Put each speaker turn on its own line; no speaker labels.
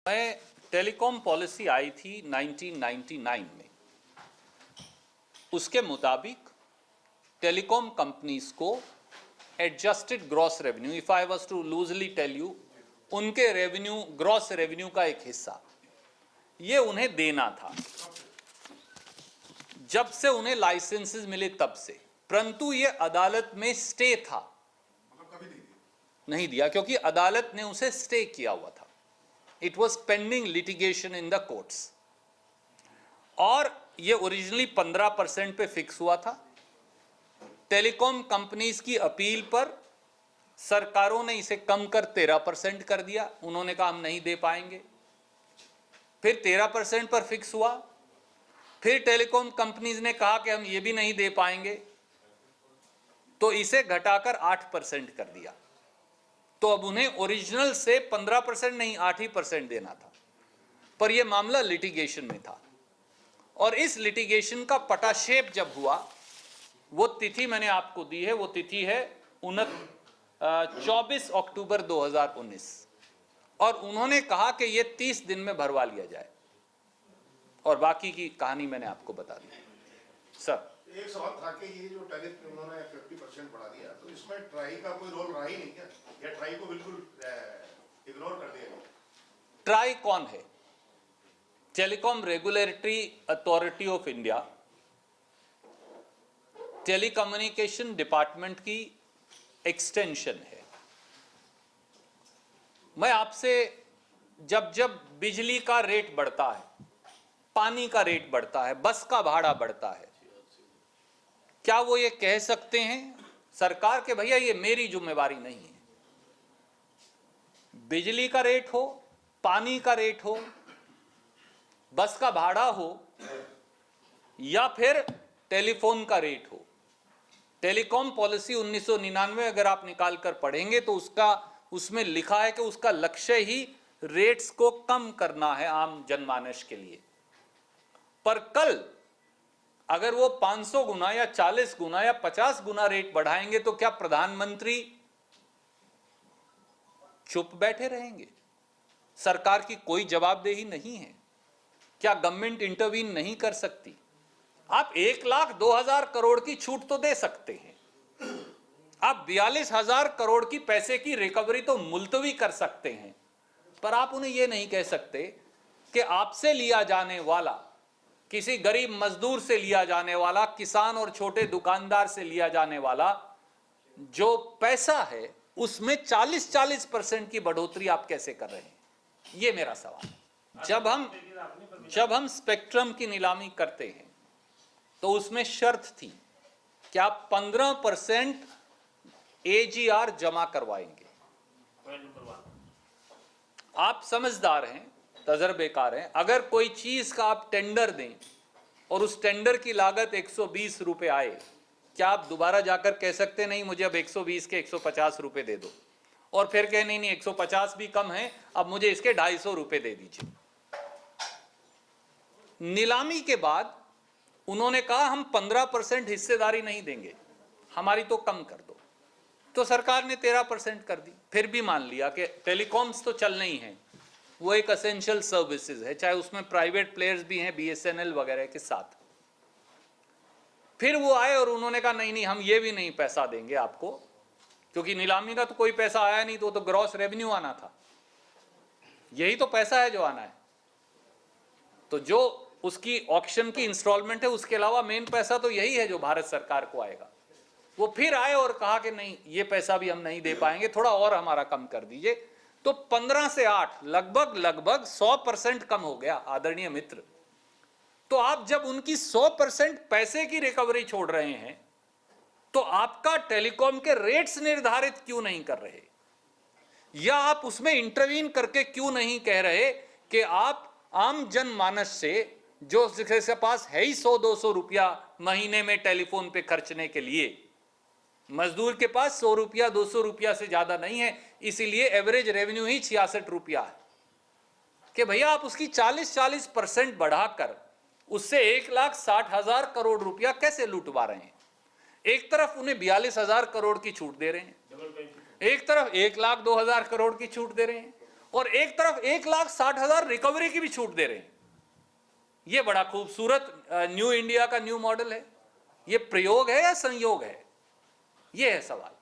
मैं telecom policy आई थी 1999 में। उसके मुताबिक टेलीकॉम कंपनीज को adjusted gross revenue, if I was to loosely tell you, उनके रेवेन्यू, ग्रॉस रेवेन्यू का एक हिस्सा ये उन्हें देना था जब से उन्हें लाइसेंसेस मिले तब से। परंतु ये अदालत में स्टे था,
कभी
नहीं दिया क्योंकि अदालत ने उसे स्टे किया हुआ था। It was pending litigation in the courts और ये ओरिजिनली 15% पे फिक्स हुआ था। टेलीकॉम कंपनीज की अपील पर सरकारों ने इसे कम कर 13% कर दिया। उन्होंने कहा हम नहीं दे पाएंगे। फिर 13% पर फिक्स हुआ। फिर टेलीकॉम कंपनीज ने कहा कि हम ये भी नहीं दे पाएंगे, तो इसे घटाकर 8% कर दिया। तो अब उन्हें ओरिजिनल से 15% नहीं 8% देना था। पर यह मामला लिटिगेशन में था और इस लिटिगेशन का पटाक्षेप जब हुआ, वो तिथि मैंने आपको दी है, वो तिथि है 24 अक्टूबर 2019 और उन्होंने कहा कि यह 30 दिन में भरवा लिया जाए और बाकी की कहानी मैंने आपको बता दी। सर,
एक सवाल था कि ये जो टैरिफ उन्होंने 50% बढ़ा दिया, तो इसमें ट्राई का कोई रोल रहा ही नहीं क्या, या ट्राई को बिल्कुल इग्नोर कर दिया गया?
ट्राई कौन है? Telecom regulatory authority of India, telecommunication department की एक्सटेंशन है। मैं आपसे जब जब बिजली का रेट बढ़ता है, पानी का रेट बढ़ता है, बस का भाड़ा बढ़ता है, क्या वो ये कह सकते हैं सरकार के भैया ये मेरी जिम्मेवारी नहीं है? बिजली का रेट हो, पानी का रेट हो, बस का भाड़ा हो या फिर टेलीफोन का रेट हो, टेलीकॉम पॉलिसी 1999 अगर आप निकाल कर पढ़ेंगे तो उसमें लिखा है कि उसका लक्ष्य ही रेट्स को कम करना है आम जनमानस के लिए। पर कल अगर वो 500 गुना या 40 गुना या 50 गुना रेट बढ़ाएंगे तो क्या प्रधानमंत्री चुप बैठे रहेंगे? सरकार की कोई जवाबदेही नहीं है? क्या गवर्नमेंट इंटरवीन नहीं कर सकती? आप 1,02,000 करोड़ की छूट तो दे सकते हैं, आप 42,000 करोड़ की पैसे की रिकवरी तो मुलतवी कर सकते हैं, पर आप उन्हें यह नहीं कह सकते कि आपसे लिया जाने वाला, किसी गरीब मजदूर से लिया जाने वाला, किसान और छोटे दुकानदार से लिया जाने वाला जो पैसा है उसमें 40% की बढ़ोतरी आप कैसे कर रहे हैं? ये मेरा सवाल है। जब हम स्पेक्ट्रम की नीलामी करते हैं तो उसमें शर्त थी कि आप 15% AGR जमा करवाएंगे। आप समझदार हैं, तजर्बेकार हैं, अगर कोई चीज का आप टेंडर दें और उस टेंडर की लागत 120 रुपए आए, क्या आप दोबारा जाकर कह सकते नहीं मुझे अब 120 के 150 रुपए दे दो, और फिर कह नहीं 150 भी कम है, अब मुझे इसके 250 रुपए दे दीजिए? नीलामी के बाद उन्होंने कहा हम 15% हिस्सेदारी नहीं देंगे, हमारी तो कम कर दो। तो सरकार ने 13% कर दी। फिर भी मान लिया कि टेलीकॉम्स तो चलना ही है, वो एक एसेंशियल सर्विसेज है, चाहे उसमें प्राइवेट प्लेयर्स भी हैं BSNL वगैरह के साथ। फिर वो आए और उन्होंने कहा नहीं हम ये भी नहीं पैसा देंगे आपको, क्योंकि नीलामी का तो कोई पैसा आया नहीं, तो ग्रॉस रेवेन्यू आना था, यही तो पैसा है जो आना है। तो जो उसकी ऑक्शन की इंस्टॉलमेंट है उसके अलावा मेन पैसा तो यही है जो भारत सरकार को आएगा। वो फिर आए और कहा कि नहीं ये पैसा भी हम नहीं दे पाएंगे, थोड़ा और हमारा कम कर दीजिए। तो 15 से 8 लगभग 100% कम हो गया आदरणीय मित्र। तो आप जब उनकी 100% पैसे की रिकवरी छोड़ रहे हैं तो आपका टेलीकॉम के रेट्स निर्धारित क्यों नहीं कर रहे, या आप उसमें इंटरवीन करके क्यों नहीं कह रहे कि आप आम जनमानस से, जो जिसके पास है ही 100-200 रुपया महीने में टेलीफोन पे खर्चने के लिए, मजदूर के पास 100 रुपया 200 रुपया से ज्यादा नहीं है, इसीलिए एवरेज रेवेन्यू ही 66 रुपया है, कि भैया आप उसकी 40% बढ़ाकर उससे 1,60,000 करोड़ रुपया कैसे लूटवा रहे हैं? एक तरफ उन्हें 42,000 करोड़ की छूट दे रहे हैं, एक तरफ 1,02,000 करोड़ की छूट दे रहे हैं, और एक तरफ 1,60,000 रिकवरी की भी छूट दे रहे हैं। ये बड़ा खूबसूरत न्यू इंडिया का न्यू मॉडल है। ये प्रयोग है या संयोग है? ये है सवाल।